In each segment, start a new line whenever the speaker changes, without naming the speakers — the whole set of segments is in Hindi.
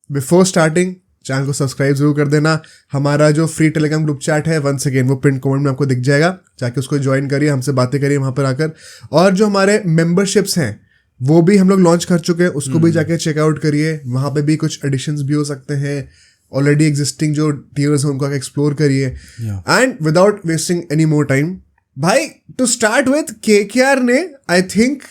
बिफोर स्टार्टिंग चैनल को सब्सक्राइब जरूर कर देना। हमारा जो फ्री टेलीग्राम ग्रुप चैट है वंस अगेन वो पिन कमेंट में आपको दिख जाएगा, जाके उसको ज्वाइन करिए, हमसे बातें करिए वहाँ पर आकर। और जो हमारे मेंबरशिप्स हैं वो भी हम लोग लॉन्च कर चुके हैं, उसको भी जाके चेकआउट करिए, वहाँ पे भी कुछ एडिशंस भी हो सकते हैं। ऑलरेडी एग्जिस्टिंग जो टियर्स हैं उनको आके एक्सप्लोर करिए। And without wasting any more time भाई, टू स्टार्ट विथ केकेआर ने I think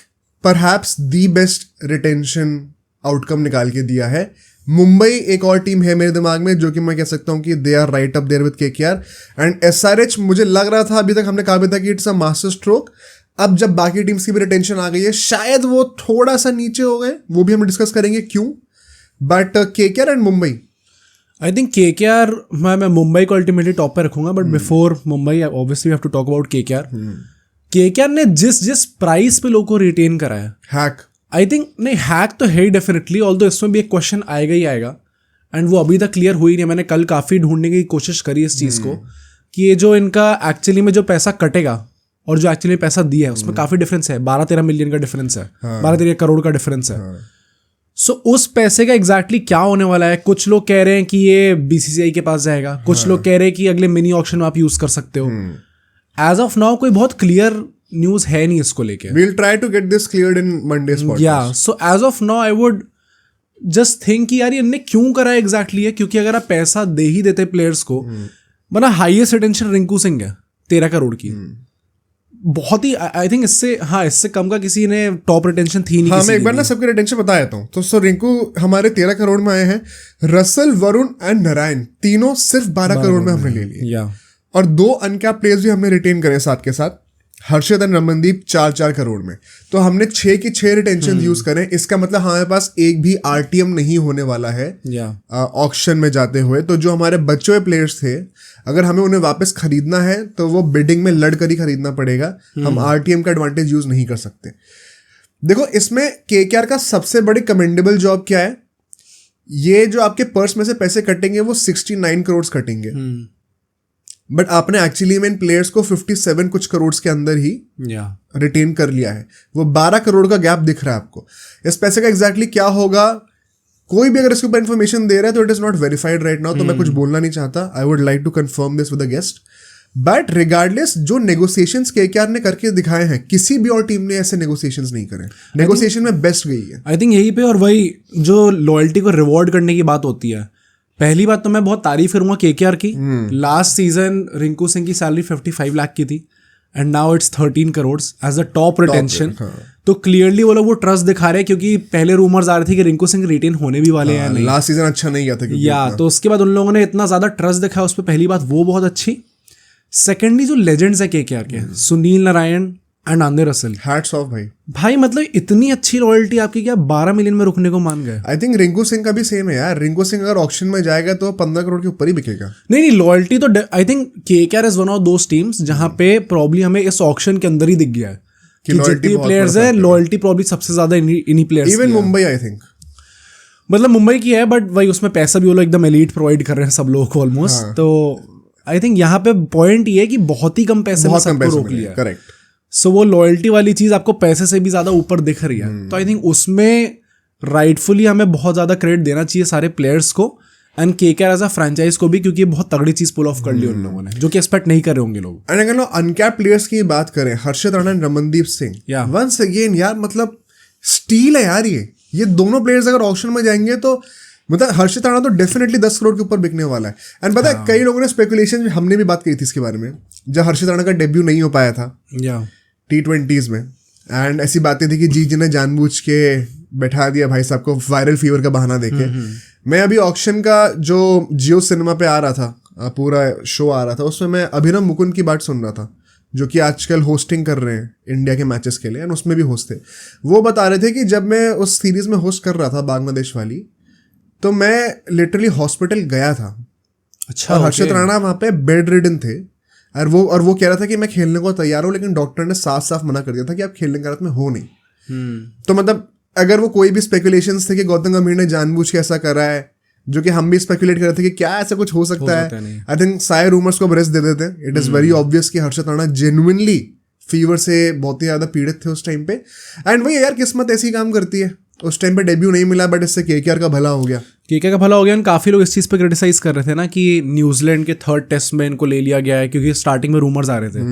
perhaps the best retention outcome निकाल के दिया है। मुंबई एक और टीम है मेरे दिमाग में जो कि मैं कह सकता हूँ कि they are right up there with KKR and SRH. मुझे लग रहा था, अभी तक हमने कहा भी था कि इट्स अ मास्टर स्ट्रोक। अब जब बाकी टीम्स की भी रिटेंशन आ गई है, शायद वो थोड़ा सा नीचे हो गए, वो भी हम डिस्कस करेंगे क्यों। But KKR and Mumbai,
I think KKR, मैं मुंबई को अल्टीमेटली टॉप पे रखूंगा, but before Mumbai obviously we have to talk about KKR. KKR ने जिस प्राइस पे लोगों को रिटेन करा है,
हैक
आई थिंक, नहीं हैक तो है ही डेफिनेटली, ऑल्दो इसमें भी एक क्वेश्चन आएगा ही आएगा एंड वो अभी तक क्लियर हुई नहीं। मैंने कल काफ़ी ढूंढने की कोशिश करी इस चीज़ को कि ये जो इनका एक्चुअली में जो पैसा कटेगा और जो एक्चुअली पैसा दिया है उसमें काफ़ी डिफरेंस है। 12-13 मिलियन का डिफरेंस है, 12-13 करोड़ का डिफरेंस है। सो उस पैसे का एग्जैक्टली क्या होने वाला है? कुछ लोग कह रहे हैं कि ये बीसीसीआई के पास जाएगा, कुछ लोग कह रहे हैं कि अगले मिनी ऑक्शन में आप यूज़ कर सकते हो। एज ऑफ नाउ कोई बहुत क्लियर न्यूज है नहीं इसको लेके।
We'll try to get this cleared in Monday's podcast.
Yeah, so as of now I would just think कि यार ये इनने क्यों करा है एग्जैक्टली है, क्योंकि अगर आप पैसा दे ही देते प्लेयर्स को, मतलब हाईएस्ट रिटेंशन रिंकू सिंह है 13 करोड़ की, बहुत ही आई थिंक इससे कम का किसी ने टॉप रिटेंशन थी नहीं।
हाँ, मैं एक बार ना सबके रिटेंशन बता देता हूँ। तो रिंकू हमारे 13 करोड़ में आए हैं, रसल, वरुण एंड नारायण तीनों सिर्फ 12 करोड़ में हमने ले लिए, और 2 अनकैप प्लेयर्स भी हमने रिटेन करे साथ के साथ, हर्षद एंड रमनदीप 4-4 करोड़ में। तो हमने 6 की 6 रिटेंशन यूज करें। इसका मतलब हमारे पास एक भी आरटीएम नहीं होने वाला है ऑक्शन में जाते हुए। तो जो हमारे बचे हुए प्लेयर्स थे, अगर हमें उन्हें वापस खरीदना है तो वो बिडिंग में लड़ कर ही खरीदना पड़ेगा। हम आरटीएम का एडवांटेज यूज नहीं कर सकते। देखो, इसमें केकेआर का सबसे बड़ी कमेंडेबल जॉब क्या है, ये जो आपके पर्स में से पैसे कटेंगे वो 69 करोड़ कटेंगे, बट आपने एक्चुअली में इन प्लेयर्स को 57 कुछ करोड़ के अंदर ही रिटेन कर लिया है। वो 12 करोड़ का गैप दिख रहा है आपको। इस पैसे का एग्जैक्टली क्या होगा, कोई भी अगर इसके ऊपर इन्फॉर्मेशन दे रहा है तो it is not verified right now, तो मैं कुछ बोलना नहीं चाहता। I would like to confirm this with a guest. But regardless, जो नेगोशिएशंस केकेआर ने करके दिखाए हैं, किसी भी और टीम ने ऐसे नेगोशिएशंस नहीं करे। नेगोशिएशन में बेस्ट गई है
आई थिंक यही पे। और वही जो लॉयल्टी को रिवॉर्ड करने की बात होती है, पहली बात तो मैं बहुत तारीफ करूंगा केकेआर की। लास्ट सीजन रिंकू सिंह की सैलरी 55 लाख की थी and now it's 13 crore as a top retention. तो क्लियरली वो लोग वो ट्रस्ट दिखा रहे हैं, क्योंकि पहले रूमर्स आ रहे थे कि रिंकू सिंह रिटेन होने भी वाले हैं नहीं।
लास्ट सीजन अच्छा नहीं गया था
तो उसके बाद उन लोगों ने इतना ज्यादा ट्रस्ट दिखाया उस पर, पहली बात वो बहुत अच्छी। सेकेंडली जो लेजेंड्स है केकेआर के, Sunil Narayan and Andre Russell,
hats off
भाई मतलब इतनी अच्छी रॉयल्टी आपकी, क्या 12 मिलियन में रुकने को मान गए।
आई थिंक रिंकू सिंह का भी सेम है यार। रिंकू सिंह अगर ऑक्शन में जाएगा तो 15 करोड़ के ऊपर ही बिकेगा।
नहीं, लॉयल्टी तो आई think KKR is one of those teams जहां पे प्रॉब्ली हमें इस ऑक्शन के अंदर ही दिख गया है कि जितने प्लेयर्स है, लॉयल्टी प्रॉब्ली सबसे ज्यादा इन्हीं players.
Even Mumbai I think,
मतलब मुंबई की है, बट वही उसमें पैसा भी वो लोग एकदम एलीट प्रोवाइड कर रहे हैं सब लोगों को ऑलमोस्ट। तो आई थिंक यहाँ पे पॉइंट ये है कि बहुत ही कम पैसे में सबको रोक लिया।
करेक्ट।
सो वो लॉयल्टी वाली चीज आपको पैसे से भी ज्यादा ऊपर दिख रही है। तो आई थिंक उसमें राइटफुली हमें बहुत ज्यादा क्रेडिट देना चाहिए सारे प्लेयर्स को and KKR as a franchise को भी, क्योंकि बहुत तगड़ी चीज पुल ऑफ कर ली उन लोगों ने, जो कि एक्सपेक्ट नहीं कर रहे होंगे लोग।
एंड अगर अनकैप प्लेयर्स की बात करें, Harshit Rana and Ramandeep Singh, once again यार मतलब स्टील है यार। ये दोनों प्लेयर्स अगर ऑक्शन में जाएंगे तो मतलब हर्षद राणा तो डेफिनेटली 10 करोड़ के ऊपर बिकने वाला है। एंड पता है, कई लोगों ने स्पेकुलेशन, हमने भी बात की थी इसके बारे में, जब हर्षद राणा का डेब्यू नहीं हो पाया था T20s में, एंड ऐसी बातें थी कि जी ने जानबूझ के बैठा दिया भाई साहब को वायरल फीवर का बहाना देके। मैं अभी ऑक्शन का जो जियो सिनेमा पे आ रहा था, पूरा शो आ रहा था, उसमें मैं अभिनव मुकुंद की बात सुन रहा था, जो कि आजकल होस्टिंग कर रहे हैं इंडिया के मैचेस के लिए, एंड उसमें भी होस्ट थे। वो बता रहे थे कि जब मैं उस सीरीज में होस्ट कर रहा था बांग्लादेश वाली, तो मैं लिटरली हॉस्पिटल गया था।
अच्छा।
और हर्षद राणा वहाँ पे बेड रिडन थे, और वो कह रहा था कि मैं खेलने को तैयार हूँ, लेकिन डॉक्टर ने साफ साफ मना कर दिया था कि आप खेलने के हालत में हो नहीं। तो मतलब अगर वो कोई भी स्पेकुलेशंस थे कि गौतम गंभीर ने जानबूझ के ऐसा करा है, जो कि हम भी स्पेकुलेट कर रहे थे कि क्या ऐसा कुछ हो सकता है, आई थिंक सारे रूमर्स को अब रेस्ट दे देते हैं। इट इज वेरी ऑब्वियस कि हर्षद राणा जेन्युइनली फीवर से बहुत ही ज्यादा पीड़ित थे उस टाइम पे। एंड वही यार, किस्मत ऐसी काम करती है उस टाइम पे डेब्यू नहीं मिला, बट इससे केकेआर का भला हो गया।
केकेआर का भला हो गया। काफ़ी लोग इस चीज़ पे क्रिटिसाइज कर रहे थे ना कि न्यूजीलैंड के 3rd टेस्ट में इनको ले लिया गया है, क्योंकि स्टार्टिंग में रूमर्स आ रहे थे,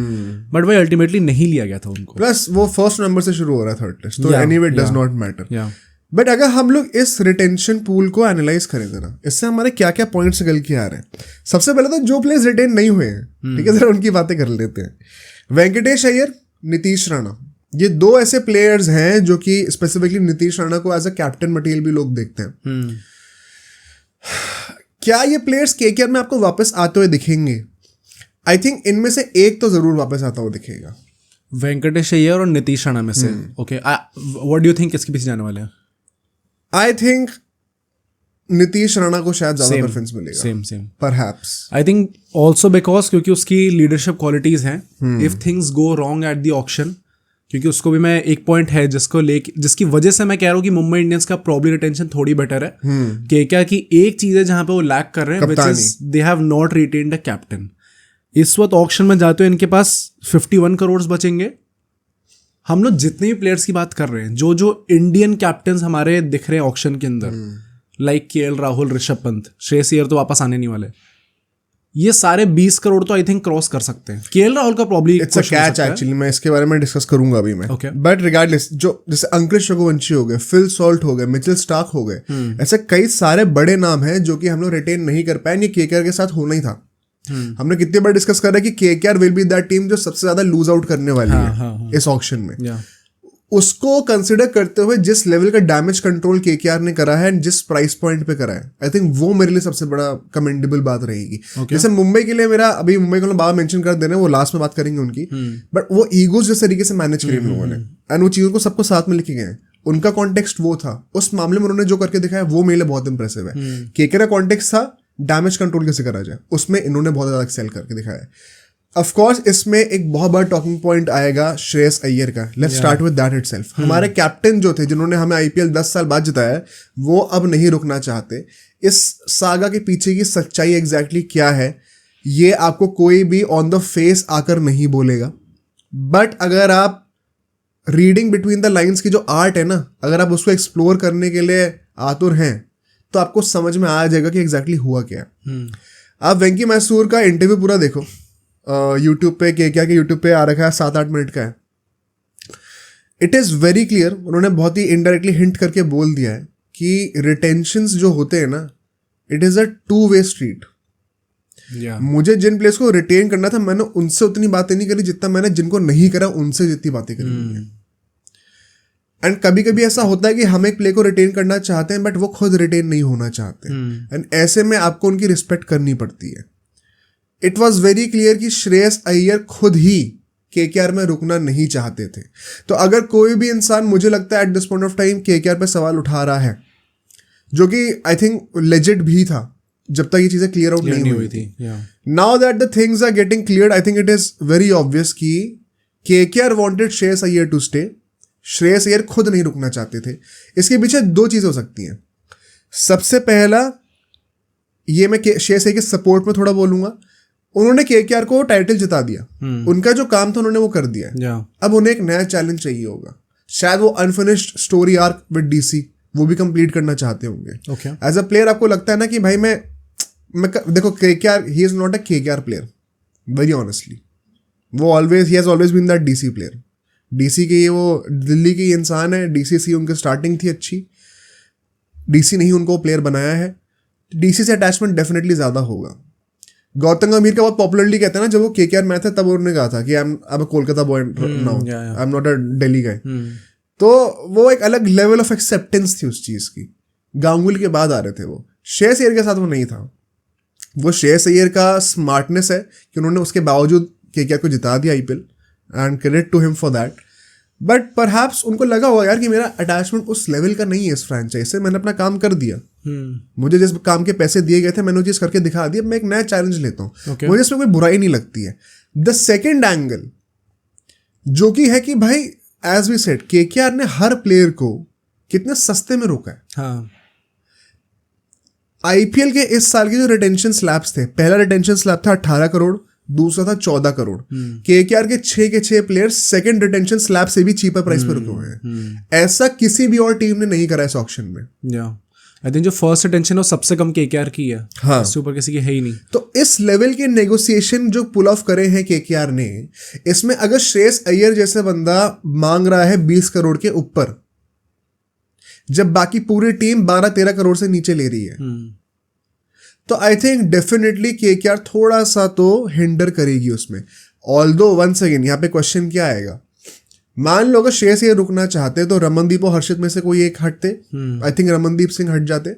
बट भाई अल्टीमेटली नहीं लिया गया था उनको।
प्लस वो 1st नवंबर से शुरू हो रहा है 3rd टेस्ट, तो anyway does not matter. But अगर हम लोग इस रिटेंशन पूल को एनालाइज करें जरा, इससे हमारे क्या क्या पॉइंट्स निकल के आ रहे हैं। सबसे पहले तो जो प्लेयर्स रिटेन नहीं हुए हैं, ठीक है, जरा उनकी बातें कर लेते हैं। वेंकटेश अय्यर, नीतीश राणा, ये 2 ऐसे प्लेयर्स हैं जो कि स्पेसिफिकली नीतीश राणा को एज अ कैप्टन मटेरियल भी लोग देखते हैं। क्या ये प्लेयर्स केकेआर में आपको वापस आते हुए दिखेंगे? आई थिंक इनमें से एक तो जरूर वापस आता हुआ दिखेगा,
वेंकटेश अय्यर और नीतीश राणा में से। Okay, what do you think किसके पीछे जाने वाले हैं?
आई थिंक नीतीश राणा को शायद ज्यादा प्रेफरेंस मिलेगा।
Same
perhaps.
I think also because क्योंकि उसकी लीडरशिप क्वालिटीज हैं। If things go wrong at the auction, क्योंकि उसको भी मैं एक पॉइंट है जिसकी वजह से मैं कह रहा हूँ कि मुंबई इंडियंस का प्रॉब्ली रिटेंशन थोड़ी बेटर है। केकेआर की एक चीज है जहां पे वो लैक कर रहे हैं, which is they have not retained a captain. इस वक्त ऑक्शन में जाते हुए इनके पास 51 करोड़ बचेंगे। हम लोग जितने भी प्लेयर्स की बात कर रहे हैं, जो इंडियन कैप्टन हमारे दिख रहे हैं ऑक्शन के अंदर, लाइक केएल राहुल, ऋषभ पंत, श्रेयस अय्यर तो वापस आने नहीं वाले, ये सारे 20 करोड़ तो आई थिंक क्रॉस कर सकते हैं। केएल राहुल का probably
it's a catch actually, मैं इसके बारे में डिस्कस करूंगा अभी मैं। बट रिगार्डलेस, जो जैसे अंकुश रघुवंशी हो गए, फिल सॉल्ट हो गए, मिचेल स्टार्क हो गए, ऐसे कई सारे बड़े नाम हैं जो कि हम लोग रिटेन नहीं कर पाए। ये केकेआर के साथ होना ही था। हमने कितनी बार डिस्कस करा कि KKR will be that team जो सबसे ज्यादा लूज आउट करने वाली है इस ऑक्शन में। उसको कंसिडर करते हुए जिस लेवल का डैमेज कंट्रोल केकेआर ने करा है, जिस प्राइस पॉइंट पे करा है, आई थिंक वो मेरे लिए सबसे बड़ा कमेंडेबल बात रहेगी। जैसे मुंबई के लिए मेरा अभी मुंबई को बाबा मेंशन कर दे रहे हैं, वो लास्ट में बात करेंगे उनकी, बट वो ईगोज जिस तरीके से मैनेज करी उन लोगों ने, एंड वो चीजों को सबको साथ में लिखे गए हैं, उनका कॉन्टेक्स्ट वो था। उस मामले में उन्होंने जो करके दिखाया वो मेरे लिए बहुत इंप्रेसिव है। केकेआर का कॉन्टेक्स्ट था डैमेज कंट्रोल कैसे करा जाए, उसमें इन्होंने बहुत ज्यादा एक्सेल करके दिखाया है। ऑफ कोर्स इसमें एक बहुत बड़ा टॉकिंग पॉइंट आएगा श्रेयस अय्यर का। Let's start with that itself. हमारे कैप्टन जो थे, जिन्होंने हमें आईपीएल 10 साल बाद जिताया, वो अब नहीं रुकना चाहते। इस सागा के पीछे की सच्चाई एग्जैक्टली क्या है, ये आपको कोई भी ऑन द फेस आकर नहीं बोलेगा। बट अगर आप रीडिंग बिटवीन द लाइन्स की जो आर्ट है ना, अगर आप उसको एक्सप्लोर करने के लिए आतुर हैं, तो आपको समझ में आ जाएगा कि एग्जैक्टली हुआ क्या है। आप वेंकी मैसूर का इंटरव्यू पूरा देखो, यूट्यूब पे, केकेआर के यूट्यूब पे आ रखा है, 7-8 मिनट का है। इट इज़ वेरी क्लियर, उन्होंने बहुत ही इनडायरेक्टली हिंट करके बोल दिया है कि रिटेंशंस जो होते हैं ना, it is a two way street. मुझे जिन प्लेयर्स को रिटेन करना था, मैंने उनसे उतनी बातें नहीं करी जितना मैंने जिनको नहीं करा उनसे जितनी बातें करी। एंड कभी कभी ऐसा होता है कि हम एक प्लेयर को रिटेन करना चाहते हैं, बट वो खुद रिटेन नहीं होना चाहते, एंड ऐसे में आपको उनकी रिस्पेक्ट करनी पड़ती है। इट वॉज वेरी क्लियर कि श्रेयस अय्यर खुद ही केकेआर में रुकना नहीं चाहते थे। तो अगर कोई भी इंसान, मुझे लगता है at this point of time, KKR पे सवाल उठा रहा है, जो कि आई थिंक लेजिट भी था जब तक ये चीजें क्लियर आउट नहीं हुई थी। Now that the things are getting cleared, I think it is very obvious कि KKR wanted Shreyas Iyer to stay. Shreyas Iyer खुद नहीं रुकना चाहते थे। इसके पीछे 2 चीजें हो सकती हैं। सबसे पहला, ये मैं श्रेयस अय्यर के सपोर्ट में थोड़ा बोलूंगा, उन्होंने केकेआर को टाइटल जिता दिया। उनका जो काम था उन्होंने वो कर दिया। अब उन्हें एक नया चैलेंज चाहिए होगा। शायद वो unfinished story arc with DC वो भी कंप्लीट करना चाहते होंगे। एज अ प्लेयर आपको लगता है ना कि भाई मैं देखो, KKR, he is not a KKR player, very honestly. वो he has always been that DC player. DC के, वो दिल्ली की इंसान है। डीसी उनकी स्टार्टिंग थी अच्छी, डीसी नहीं उनको प्लेयर बनाया है। डीसी से अटैचमेंट डेफिनेटली ज्यादा होगा। गौतम गंभीर का बहुत पॉपुलरली कहते हैं ना, जब वो केकेआर में था तब उन्होंने कहा था कि I am Kolkata boy now, I am not a Delhi guy. तो वो एक अलग लेवल ऑफ एक्सेप्टेंस थी उस चीज की। गांगुली के बाद आ रहे थे वो। श्रेयस अय्यर के साथ वो नहीं था। वो श्रेयस अय्यर का स्मार्टनेस है कि उन्होंने उसके बावजूद केकेआर को जिता दिया IPL, and credit to him for that. But perhaps उनको लगा होगा यार कि मेरा अटैचमेंट उस लेवल का नहीं है इस फ्रेंचाइज से, मैंने अपना काम कर दिया। मुझे जिस काम के पैसे दिए गए थे मैंने वो चीज करके दिखा दिया, मैं एक नया चैलेंज लेता हूँ। मुझे इसमें कोई बुराई नहीं लगती है। द सेकेंड एंगल जो कि है कि भाई, एज वी सेड, केकेआर ने हर प्लेयर को कितने सस्ते में रोका है। आईपीएल के इस साल के जो रिटेंशन स्लैब्स थे, पहला रिटेंशन स्लैब था 18 करोड़, दूसरा था 14 करोड़। केकेआर के 6 प्लेयर्स सेकंड रिटेंशन स्लैब से भी चीपर प्राइस पर रुके हुए हैं। ऐसा किसी भी और टीम ने नहीं करा इस ऑक्शन में।
आई थिंक जो फर्स्ट रिटेंशन है वो सबसे कम केकेआर की है।
हाँ,
इससे ऊपर किसी की है ही नहीं।
तो इस लेवल के नेगोशिएशन जो पुल ऑफ करे हैं केकेआर ने, इसमें अगर श्रेयस अय्यर जैसे बंदा मांग रहा है 20 करोड़ के ऊपर, जब बाकी पूरी टीम 12-13 करोड़ से नीचे ले रही है, तो आई थिंक डेफिनेटली केकेआर थोड़ा सा तो हिंडर करेगी उसमें। ऑल्दो वंस अगेन यहाँ पे क्वेश्चन क्या आएगा, मान लो अगर श्रेयस अय्यर रुकना चाहते तो रमनदीप और हर्षित में से कोई एक हटते। आई थिंक रमनदीप सिंह हट जाते,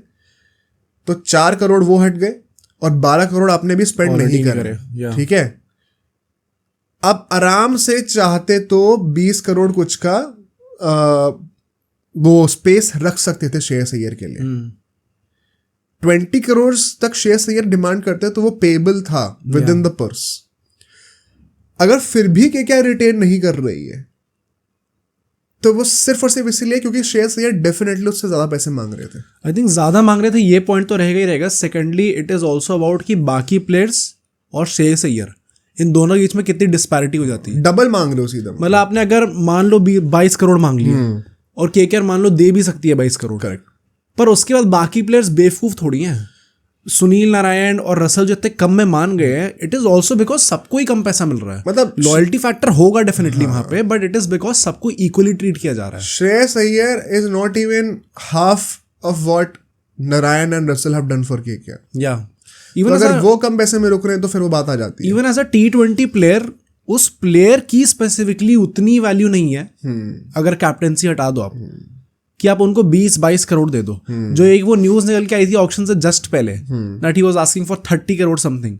तो 4 करोड़ वो हट गए और 12 करोड़ आपने भी स्पेंड नहीं करे। ठीक है, अब आराम से चाहते तो 20 करोड़ कुछ का वो स्पेस रख सकते थे श्रेयस अय्यर के लिए। 20 करोड़ तक श्रेयस अय्यर डिमांड करते तो वो पेबल था विद इन द पर्स। अगर फिर भी केकेआर रिटेन नहीं कर रही है तो वो सिर्फ और सिर्फ इसलिए क्योंकि श्रेयस अय्यर डेफिनेटली उससे ज्यादा पैसे मांग रहे थे।
आई थिंक ज्यादा मांग रहे थे, ये पॉइंट तो रहेगा ही रहेगा। Secondly it is also about कि बाकी प्लेयर्स और श्रेयस अय्यर इन दोनों के बीच में कितनी डिस्पैरिटी हो जाती है।
डबल मांग रहे हो सीधा,
मतलब आपने अगर मान लो 22 करोड़ मांग लिए और केकेआर मान लो दे भी सकती है 22 करोड़,
करेक्ट,
पर उसके बाद बाकी प्लेयर्स बेवकूफ थोड़ी हैं। सुनील नारायण और रसल जो इतने कम में मान गए हैं, इट इज ऑल्सो बिकॉज सबको ही कम पैसा मिल रहा है।
मतलब
लॉयल्टी फैक्टर होगा डेफिनेटली वहां पे, बट इट इज बिकॉज सबको इक्वली ट्रीट किया जा रहा है।
Shreyas Iyer is not even half of what Narayan and Russell have done for KKR.
या
इवन अगर वो कम पैसे में रुक रहे हैं तो फिर वो बात आ जाती है।
Even as a T20 player, उस प्लेयर की स्पेसिफिकली उतनी वैल्यू नहीं है अगर कैप्टेंसी हटा दो आप, कि आप उनको 20-22 करोड़ दे दो। जो एक वो न्यूज निकल के आई थी ऑक्शन से जस्ट पहले, that he was asking for 30 crore something.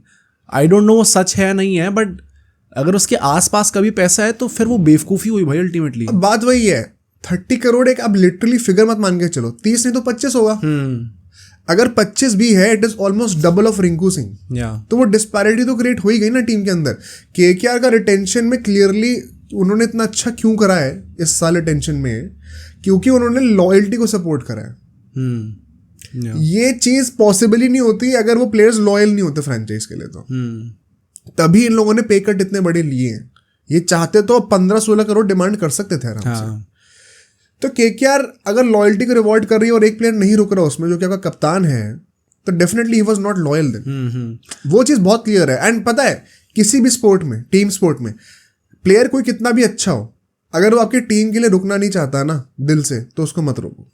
I don't know वो सच है या नहीं है, बट अगर उसके आसपास का भी पैसा है तो फिर वो बेवकूफी हुई भाई अल्टीमेटली।
बात वही है, 30 करोड़ एक अब लिटरली फिगर मत मान के चलो, 30 नहीं तो 25 होगा। अगर 25 भी है, it is almost double of Rinku Singh. तो वो डिस्पैरिटी तो क्रिएट हो ही गई ना टीम के अंदर। केकेआर का रिटेंशन में क्लियरली उन्होंने इतना अच्छा क्यों करा है इस साल रिटेंशन में, क्योंकि उन्होंने लॉयल्टी को सपोर्ट करा है। ये चीज पॉसिबल ही नहीं होती अगर वो प्लेयर्स लॉयल नहीं होते फ्रेंचाइज के लिए। तो तभी इन लोगों ने पे कट इतने बड़े लिए हैं। ये चाहते तो 15-16 करोड़ डिमांड कर सकते थे आराम से। तो केकेआर अगर लॉयल्टी को रिवॉर्ड कर रही है और एक प्लेयर नहीं रुक रहा उसमें, जो कि आपका कप्तान है, तो definitely he was not loyal then. वो चीज बहुत क्लियर है। एंड पता है, किसी भी स्पोर्ट में, टीम स्पोर्ट में, प्लेयर कोई कितना भी अच्छा हो, अगर वो आपकी टीम के लिए रुकना नहीं चाहता ना दिल से, तो उसको मत रोको।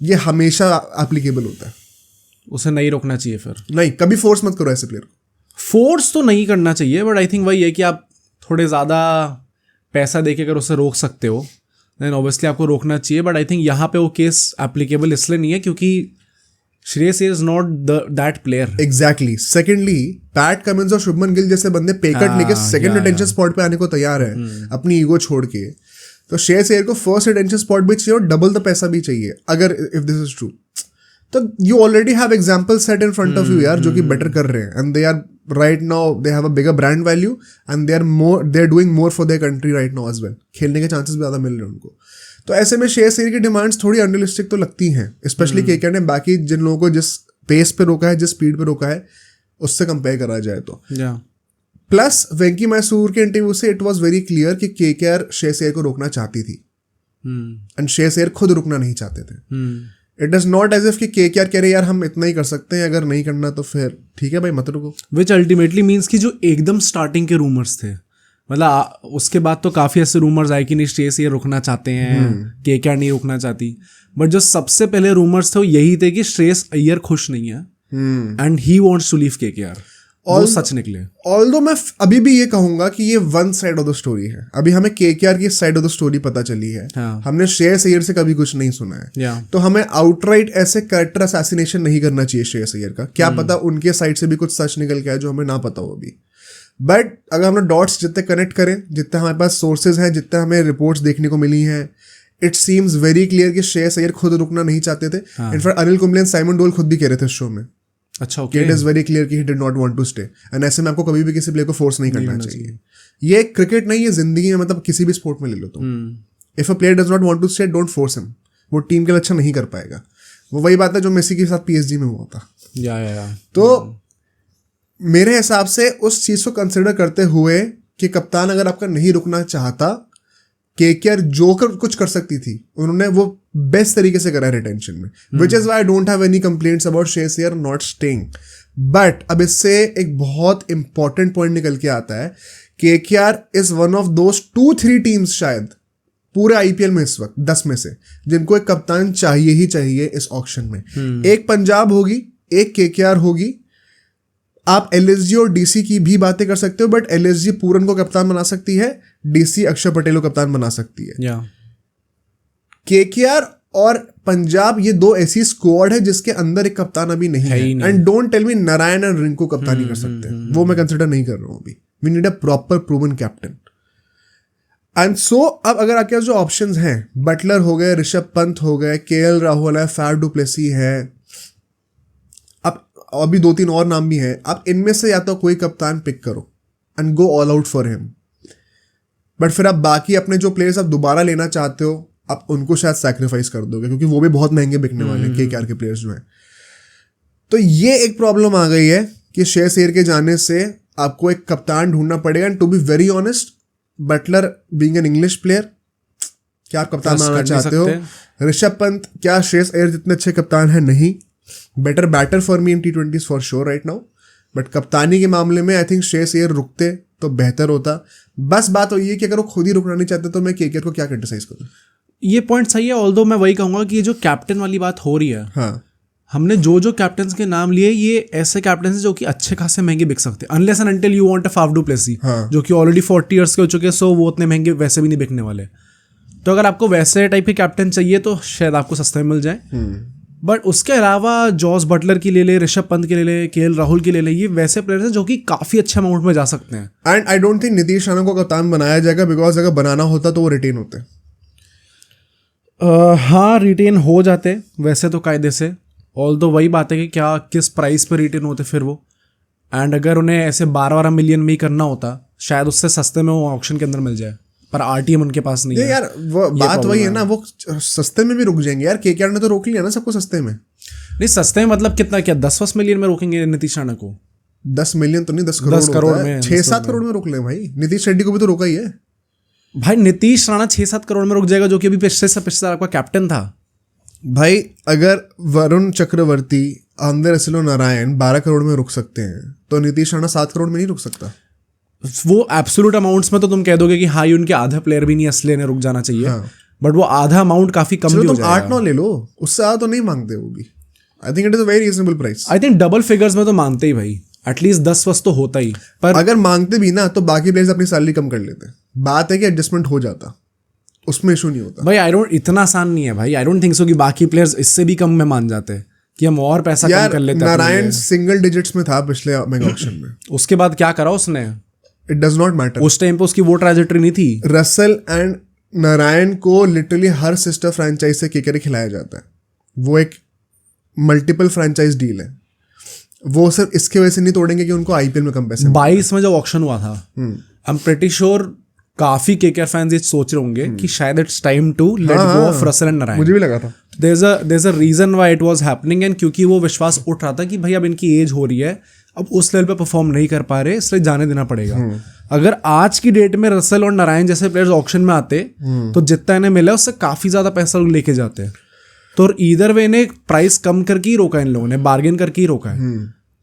ये हमेशा एप्लीकेबल होता है।
उसे नहीं रोकना चाहिए। फिर
नहीं, कभी फोर्स मत करो ऐसे प्लेयर को।
फोर्स तो नहीं करना चाहिए, बट आई थिंक वही है कि आप थोड़े ज़्यादा पैसा देके अगर उसे रोक सकते हो देन ऑब्वियसली आपको रोकना चाहिए। बट आई थिंक यहाँ पे वो केस एप्लीकेबल इसलिए नहीं है क्योंकि Shreyas is not that player.
Exactly. Secondly, PAT Cummins और शुभमन गिल जैसे बंदे पे कट लेके सेकंड रिटेंशन स्पॉट पे आने को तैयार है अपनी ईगो छोड़ के। तो श्रेयस अय्यर को फर्स्ट रिटेंशन स्पॉट भी चाहिए और डबल द पैसा भी चाहिए अगर इफ दिस इज ट्रू। तो you already have example set in front of you यार, जो कि बेटर कर रहे हैं। And they are right now, they have a bigger brand value and they are doing more for their country right now as well. खेलने के चांसेस भी ज़्यादा मिल रहे हैं उनको। तो ऐसे में श्रेयस अय्यर की डिमांड्स थोड़ी अनरियलिस्टिक तो लगती हैं, स्पेशली केकेआर ने बाकी जिन लोगों को जिस पेस पे रोका है, जिस स्पीड पे रोका है, उससे कंपेयर करा जाए तो। प्लस वेंकी मैसूर के इंटरव्यू से इट वाज वेरी क्लियर कि केकेआर श्रेयस अय्यर को रोकना चाहती थी एंड श्रेयस अय्यर खुद रुकना नहीं चाहते थे। It is not as if कि केकेआर कह रहे यार हम इतना ही कर सकते हैं, अगर नहीं करना तो फिर ठीक है भाई मत रुको।
विच अल्टीमेटली मीन्स कि जो एकदम स्टार्टिंग के रूमर्स थे, मतलब उसके बाद तो काफ़ी ऐसे रूमर्स आए कि नहीं श्रेयस अय्यर रुकना चाहते हैं, केकेआर नहीं रुकना चाहती, बट जो सबसे पहले रूमर्स थे वो यही थे कि श्रेयस अय्यर खुश नहीं है and he wants to leave KKR. वो सच निकले।
ऑल्दो मैं अभी भी ये कहूंगा कि ये one side of the story है। अभी हमें केकेआर की साइड ऑफ द स्टोरी पता चली है। हमने श्रेयस अय्यर से कभी कुछ नहीं सुना है। तो हमें आउटराइट ऐसे कैरेक्टर असैसिनेशन नहीं करना चाहिए श्रेयस अय्यर का। क्या पता उनके साइड से भी कुछ सच निकल के आए जो हमें ना पता हो अभी। बट अगर हम लोग डॉट्स जितने कनेक्ट करें, जितने हमारे पास सोर्सेज हैं, जितने हमें रिपोर्ट्स देखने को मिली हैं, इट सीम्स वेरी क्लियर कि श्रेयस अय्यर खुद रुकना नहीं चाहते थे। In fact Anil Kumble and Simon डोल खुद भी कह रहे थे इस शो में।
अच्छा, okay.
It is very clear कि he did not want to stay. And ऐसे में आपको कभी भी किसी प्लेयर को फोर्स नहीं करना चाहिए। ये क्रिकेट नहीं, ये जिंदगी में, मतलब किसी भी स्पोर्ट में ले लो तो if a player does not want to stay, don't force him. वो टीम के लिए अच्छा नहीं कर पाएगा। वो वही बात है जो मेसी के साथ PSG में हुआ था।
या।
तो मेरे हिसाब से उस चीज को कंसिडर करते हुए कि कप्तान अगर आपका नहीं रुकना चाहता, केकेआर जो कुछ कर सकती थी उन्होंने वो बेस्ट तरीके से करा रिटेंशन में, which is why I don't have any complaints about Shreyas Iyer not staying. But अब इससे एक बहुत इंपॉर्टेंट पॉइंट निकल के आता है, KKR is one of those 2-3 teams शायद पूरे आईपीएल में इस वक्त 10 में से जिनको एक कप्तान चाहिए ही चाहिए इस ऑक्शन में. एक पंजाब होगी, एक केकेआर होगी. आप एलएसजी और डीसी की भी बातें कर सकते हो, बट एलएसजी पूरन को कप्तान बना सकती है, डीसी अक्षर पटेल को कप्तान बना सकती है. केकेआर और पंजाब ये दो ऐसी स्क्वाड है जिसके अंदर एक कप्तान अभी नहीं है. And don't tell me Narine और रिंकू कप्तानी कर सकते हैं, वो मैं कंसिडर नहीं कर रहा हूं अभी. We need a proper proven captain. And so अब अगर आपके पास जो ऑप्शंस हैं, बटलर हो गए, ऋषभ पंत हो गए, केएल राहुल है, फैफ डु प्लेसी है, अब अभी 2-3 और नाम भी हैं. आप इनमें से या तो कोई कप्तान पिक करो and go all out for him. But फिर आप बाकी अपने जो प्लेयर्स आप दोबारा लेना चाहते हो, आप उनको शायद सैक्रिफाइस कर दोगे, क्योंकि वो भी बहुत महंगे बिकने वाले हैं केकेआर के प्लेयर्स जो हैं. तो ये एक प्रॉब्लम आ गई है कि श्रेयस अय्यर के जाने से आपको एक कप्तान ढूंढना पड़ेगा. And to be very honest, Buttler being an English player, क्या आप कप्तान बनाना चाहते हो? ऋषभ पंत क्या श्रेयस अय्यर जितने अच्छे कप्तान है? नहीं. Better batter for me in T20s for sure right now. बट कप्तानी के मामले में आई थिंक श्रेयस अय्यर रुकते तो बेहतर होता. बस बात वही है कि अगर वो खुद ही रुकना नहीं चाहते तो मैं केकेआर को क्या क्रिटिसाइज करूँ.
ये पॉइंट सही है, ऑल्दो मैं वही कहूंगा कि ये जो कैप्टन वाली बात हो रही है,
हाँ,
हमने जो कैप्टन्स के नाम लिए, ये ऐसे कैप्टन हैं जो कि अच्छे खासे महंगे बिक सकते हैं, unless and until you want a Faf du Plessis, जो कि ऑलरेडी 40 इयर्स के हो चुके हैं, सो वो उतने महंगे वैसे भी नहीं बिकने वाले. तो अगर आपको वैसे टाइप के कैप्टन चाहिए तो शायद आपको सस्ते में मिल जाए. बट उसके अलावा जॉस बटलर की ले ले, ऋषभ पंत की ले ले, केएल राहुल की ले ले, ये वैसे प्लेयर्स हैं जो कि काफी अच्छे अमाउंट में जा सकते हैं.
And I don't think Nitish Rana को कप्तान बनाया जाएगा, बिकॉज अगर बनाना होता तो वो रिटेन होते.
हाँ, रिटेन हो जाते वैसे तो कायदे से. ऑल्दो वही बात है कि क्या किस प्राइस पर रिटेन होते फिर वो. एंड अगर उन्हें ऐसे 12-12 मिलियन में ही करना होता, शायद उससे सस्ते में वो ऑक्शन के अंदर मिल जाए. पर आरटीएम उनके पास नहीं है
यार. वो बात वही है ना, वो सस्ते में भी रुक जाएंगे यार. केकेआर ने तो रोक लिया ना सबको सस्ते में.
नहीं, सस्ते में मतलब कितना, क्या 10 मिलियन में रोकेंगे नीतीश राणा को?
10 मिलियन तो नहीं, 10 करोड़ में, 6-7 करोड़ में रोक ले भाई. नीतीश रेड्डी को भी तो रोका ही है
भाई. नीतीश राणा 6-7 करोड़ में रुक जाएगा, जो कि अभी पिछले साल आपका कैप्टन था
भाई. अगर वरुण चक्रवर्ती, आंद्रे रसेल और नारायण 12 करोड़ में रुक सकते हैं, तो नीतीश राणा 7 करोड़ में नहीं रुक सकता.
वो एब्सोल्यूट अमाउंट्स में तो तुम कह दोगे कि हाँ, उनके आधा प्लेयर भी नहीं असली ने रुक जाना चाहिए. हाँ. बट वो आधा अमाउंट काफी कम भी हो जाएगा.
8-9 ले लो, उससे ज्यादा तो नहीं मांगते वो भी. आई think it is a very reasonable price.
I think double figures में तो मांगते ही भाई, एटलीस्ट 10 तो होता ही.
पर अगर मांगते भी ना तो बाकी प्लेयर्स अपनी सैलरी कम कर लेते. बात है कि एडजस्टमेंट हो जाता, उसमें इशू नहीं होता
भाई. इतना आसान नहीं है भाई. आई डोंट थिंक सो कि बाकी प्लेयर्स इससे भी कम में मान जाते कि हम और पैसा कम कर लेते.
नारायण सिंगल डिजिट्स में था पिछले मेगा ऑक्शन में.
उसके बाद क्या करा उसने?
It does not matter.
उस टाइम पे उसकी वो ट्रैजेक्टरी नहीं थी.
रसेल एंड नारायण को लिटरली हर सिस्टर फ्रेंचाइज से केकेआर खिलाया जाता है. वो एक मल्टीपल फ्रेंचाइज डील है. वो सिर्फ इसके वजह से नहीं तोड़ेंगे कि उनको आईपीएल में कम पैसे.
22 में जब ऑक्शन हुआ था, आई एम प्रीटी श्योर काफी केकेआर फैंस ये सोच रहे होंगे कि शायद it's time to let go of Russell and Narine.
मुझे भी लगा था.
there's a reason why it was happening, and क्योंकि वो विश्वास उठ रहा था कि भाई अब इनकी एज हो रही है, अब उस लेवल पे परफॉर्म नहीं कर पा रहे, इसलिए जाने देना पड़ेगा. अगर आज की डेट में रसेल और नारायण जैसे प्लेयर्स ऑक्शन में आते तो जितना इन्हें मिला उससे काफी ज्यादा पैसा लेके जाते हैं. तो ईदर वे ने प्राइस कम करके ही रोका, इन लोगों ने बार्गेन करके ही रोका है.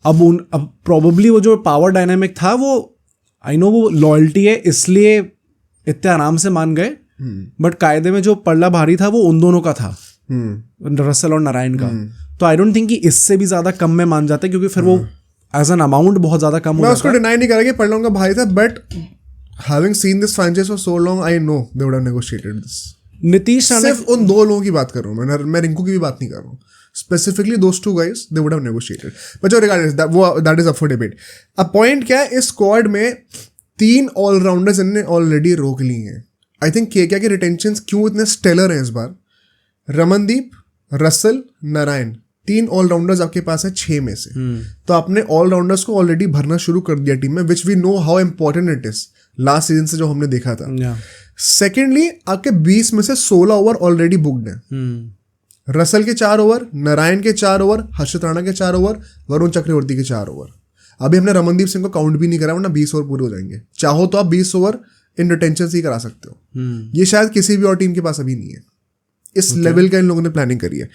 अब प्रोबेबली वो जो पावर डायनामिक था, वो आई नो वो लॉयल्टी है इसलिए इतने आराम से मान गए. बट कायदे में जो पल्ला भारी था वो उन दोनों का था, रसेल और नारायण का. तो आई डोंट थिंक कि इससे भी ज्यादा कम में मान जाते, क्योंकि फिर वो एज एन अमाउंट बहुत ज्यादा कम हो जाता.
मैं उसको डिनाई नहीं करेंगे, पल्ला उनका भारी था. But having seen this franchise for so long, I know they would have negotiated this.
Nitish Rana,
सिर्फ उन 2 लोगों की बात कर रहा हूँ मैं रिंकू की भी बात नहीं कर रहा हूँ. Specifically those 2 guys, they would have negotiated. But regardless, that is up for debate. अब पॉइंट क्या है, इस स्क्वाड में 3 ऑलराउंडर्स इन्होंने ऑलरेडी रोक ली हैं. आई थिंक केकेआर के रिटेंशंस क्यों इतने स्टेलर हैं इस बार? रमनदीप, रसेल, नारायण, 3 ऑलराउंडर्स आपके पास है 6 में से. तो आपने ऑलराउंडर्स को ऑलरेडी भरना शुरू कर दिया टीम में, which we know how important it is last season से जो हमने देखा था. सेकेंडली, आपके 20 में से 16 ओवर ऑलरेडी बुक्ड है. रसेल के 4 ओवर, नारायण के 4 ओवर, हर्षित राणा के 4 ओवर, वरुण चक्रवर्ती के 4 ओवर. अभी हमने रमनदीप सिंह को काउंट भी नहीं करा, वरना 20 ओवर पूरे हो जाएंगे। चाहो तो आप 20 ओवर इन रिटेंशन से ही करा सकते हो। ये शायद किसी भी और टीम के पास अभी नहीं है, इस लेवल का इन लोगों ने प्लानिंग करी है।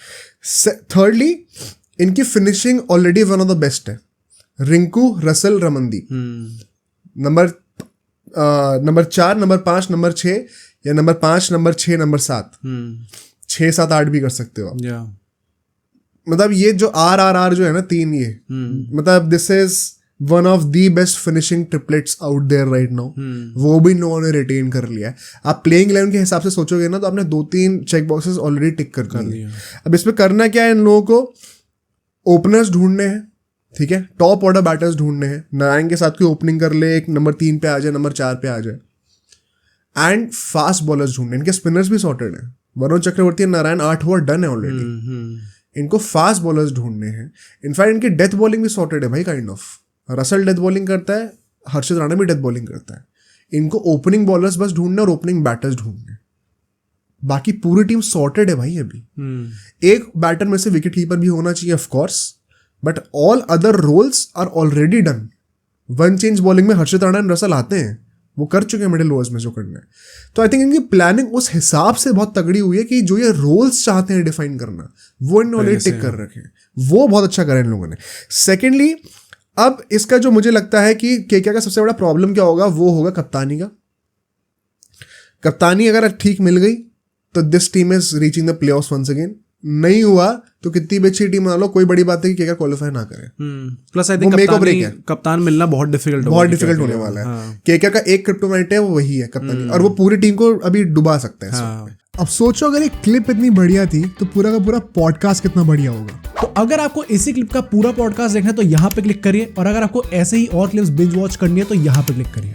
थर्डली, इनकी finishing already one of the best है। Rinku, Russell, Ramandeep number 4, number 5, number 6, या नंबर 5, नंबर 6, नंबर 7, 6, 7, 8 भी कर सकते हो आप। मतलब ये जो RRR जो है ना 3, ये मतलब this is one of the best finishing triplets out there right now. वो भी इन लोगों ने रिटेन कर लिया है। आप प्लेइंग 11 के हिसाब से सोचोगे ना तो आपने 2-3 चेक बॉक्सेस ऑलरेडी टिक कर लिए। अब इसमें करना क्या है, इन लोगों को ओपनर्स ढूंढने हैं, ठीक है, टॉप ऑर्डर बैटर्स ढूंढने हैं। नारायण के साथ कोई ओपनिंग कर ले, एक नंबर 3 पे आ जाए, नंबर 4 पे आ जाए, एंड फास्ट बॉलर्स ढूंढने। इनके स्पिनर्स भी सॉर्टेड हैं, वरुण चक्रवर्ती, नारायण 8 ओवर डन है ऑलरेडी। इनको फास्ट बॉलर्स ढूंढने हैं। इनफैक्ट इनकी डेथ बॉलिंग भी सॉर्टेड है भाई, kind of. Russell death bowling करता है, हर्षित राणा भी डेथ बॉलिंग करता है। इनको ओपनिंग बॉलर्स बस ढूंढने और ओपनिंग बैटर्स ढूंढने, बाकी पूरी टीम सॉर्टेड है भाई अभी। एक बैटर में से विकेट कीपर भी होना चाहिए of course, but all other roles are already done. One change bowling में हर्षित राणा एंड रसल आते हैं, वो कर चुके हैं मिडिल ओवर्स में जो करना है। तो आई थिंक इनकी प्लानिंग उस हिसाब से बहुत तगड़ी हुई है कि जो ये रोल्स चाहते हैं डिफाइन करना, वो इन्होंने ऑलरेडी टिक कर रखे हैं। वो बहुत अच्छा करा इन लोगों ने। सेकेंडली, अब इसका जो मुझे लगता है कि केकेआर का सबसे बड़ा प्रॉब्लम क्या होगा, वो होगा कप्तानी का। कप्तानी अगर ठीक मिल गई तो this team is reaching the playoffs once again. नहीं हुआ तो कितनी भी अच्छी टीम बना लो, कोई बड़ी बात है कि केकेआर क्वालीफाई ना करे।
प्लस आई थिंक कप्तान मिलना बहुत डिफिकल्ट
होने वाला है। केकेआर का एक क्रिप्टोनाइट है, वो वही है कप्तानी, और वो पूरी टीम को अभी डुबा सकता है। अब सोचो अगर एक क्लिप इतनी बढ़िया थी तो पूरा का पूरा पॉडकास्ट कितना बढ़िया होगा।
तो अगर आपको इसी क्लिप का पूरा पॉडकास्ट देखना है तो यहाँ पे क्लिक करिए, और अगर आपको ऐसे ही और क्लिप्स बिंज वॉच करनी है तो यहाँ पे क्लिक करिए।